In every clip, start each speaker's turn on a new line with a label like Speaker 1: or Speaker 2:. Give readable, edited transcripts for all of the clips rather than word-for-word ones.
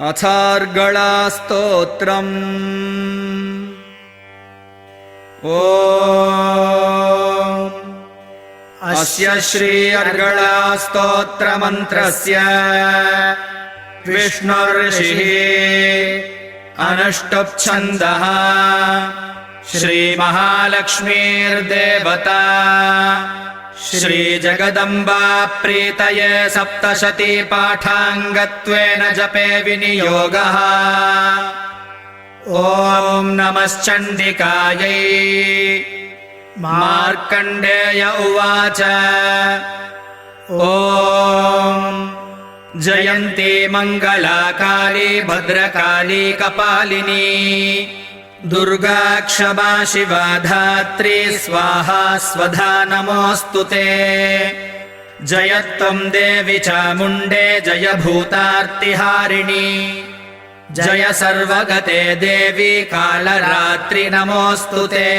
Speaker 1: अथर्गणास्तोत्रम्। ॐ अस्य श्री अर्गणास्तोत्रमन्त्रस्य विष्णुर्षिः अनुष्टुप्छन्दः श्रीमहालक्ष्मीर्देवता श्रीजगदम्बा प्रीतये सप्तशती पाठाङ्गत्वेन जपे विनियोगः। ॐ नमश्चण्डिकायै। मार्कण्डेय उवाच। ॐ जयन्ती मङ्गलाकाली भद्रकाली कपालिनी दुर्गा क्षमा शिवा धात्री स्वाहा स्वधा नमोऽस्तु ते। जय त्वं देवी चामुण्डे जय भूतार्तिहारिणी जय सर्वगते देवी कालरात्रि नमोऽस्तु ते।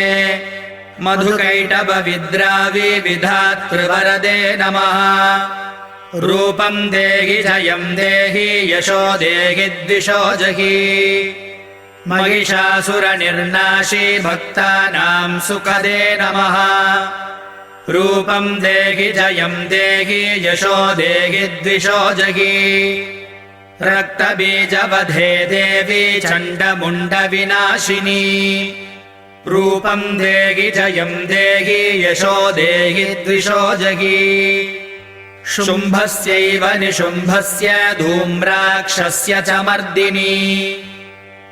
Speaker 1: मधुकैटभविद्रावि विधातृवरदे नमः। रूपं देहि जयं देहि यशो देहि द्विषो जहि। महिषासुरनिर्नाशी भक्तानां सुखदे नमः। रूपं देहि जयं देहि यशो देहि द्विषो जहि। रक्तबीजवधे देवी चण्डमुण्डविनाशिनी रूपं देहि जयं देहि यशो देहि द्विषो जहि। शुम्भस्यैव निशुम्भस्य धूम्राक्षस्य च मर्दिनी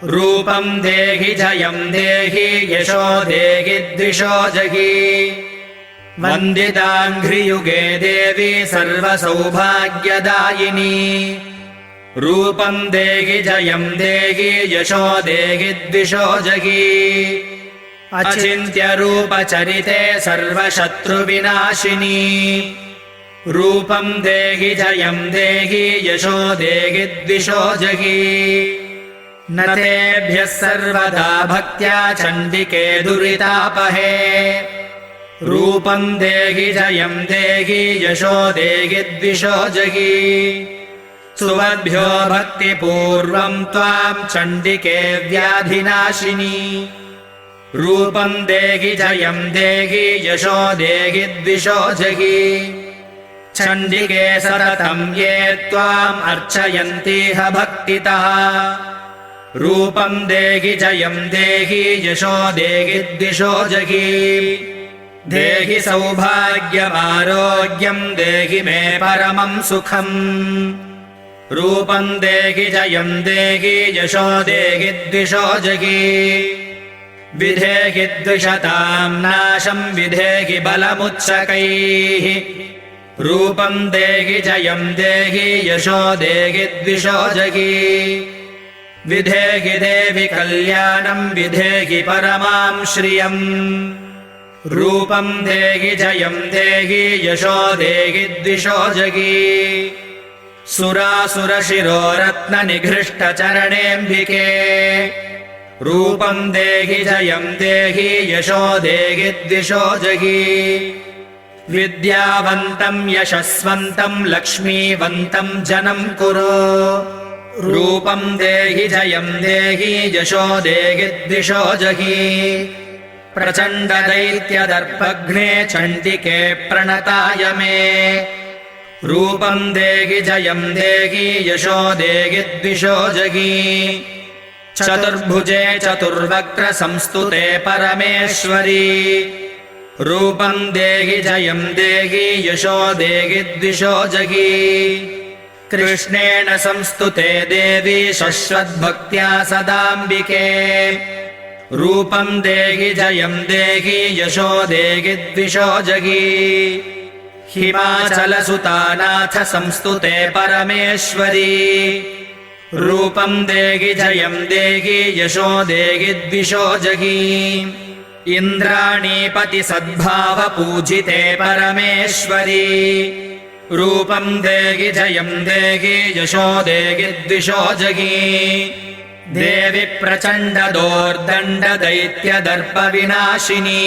Speaker 1: रूपं देहि जयं देहि यशो देहि द्विषो जहि। वन्दिताङ्घ्रियुगे देवी सर्वसौभाग्यदायिनी रूपं देहि जयं देहि यशो देहि द्विषो जहि। अचिन्त्यरूपचरिते सर्वशत्रुविनाशिनी रूपं देहि जयं देहि यशो देहि द्विषो जहि। न तेभ्यः सर्वदा भक्त्या चण्डिके दुरितापहे रूपं देहि जयं देहि यशो देहि द्विषो जहि। सुवद्भ्यो भक्तिपूर्वं त्वां चण्डिके व्याधिनाशिनी रूपं देहि जयं देहि यशो देहि द्विषो जहि। चण्डिके सततं ये त्वाम् अर्चयन्तीह भक्तितः रूपं देहि जयं देहि यशो देहि द्विषो जहि। देहि सौभाग्यमारोग्यं देहि मे परमं सुखम् रूपं देहि जयं देहि यशो देहि द्विषो जहि। विधेहि द्विषतां नाशं विधेहि बलमुच्चकैः रूपं देहि जयं देहि यशो देहि द्विषो जहि। विधेहि देवि कल्याणं विधेहि परमां श्रियम् रूपं देहि जयं देहि यशो देहि द्विषो जहि। सुरासुरशिरोरत्ननिघृष्टचरणेऽम्बिके रूपं देहि जयं देहि यशो देहि द्विषो जहि। विद्यावन्तं यशस्वन्तं लक्ष्मीवन्तं जनं कुरु रूपं देहि जयं देहि यशो देहि द्विषो जहि। प्रचण्डदैत्यदर्पघ्ने चण्डिके प्रणताय मे रूपं देहि जयं देहि यशो देहि द्विषो जहि। चतुर्भुजे चतुर्वक्त्र संस्तुते परमेश्वरी रूपं देहि जयं देहि यशो देहि द्विषो जहि। कृष्णेन संस्तुते देवी शश्वद्भक्त्या सदाम्बिके रूपं देहि जयं देहि यशो देहि द्विषो जहि। हिमाचलसुतानाथ संस्तुते परमेश्वरी रूपं देहि जयं देहि यशो देहि द्विषो जहि। इन्द्राणीपति सद्भाव पूजिते परमेश्वरी रूपं देहि जयं देहि यशो देहि द्विषो जहि। देवि प्रचण्ड दोर्दण्ड दैत्यदर्प विनाशिनी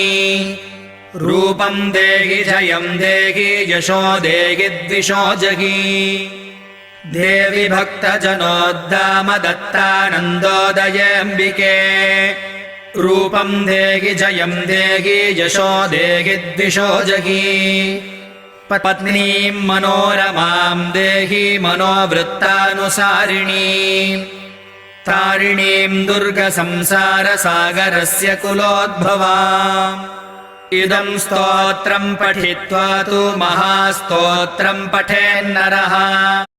Speaker 1: रूपं देहि जयं देहि यशो देहि द्विषो जहि। देवि भक्तजनोद्दाम दत्तानन्दोदयेऽम्बिके रूपं देहि जयं देहि यशो देहि द्विषो जहि पत्नीं मनोरमां देहि मनोवृत्तानुसारिणीं तारिणीं दुर्गसंसारसागरस्य कुलोद्भवाम् इदं स्तोत्रं पठित्वा तु महास्तोत्रं पठेन्नरः।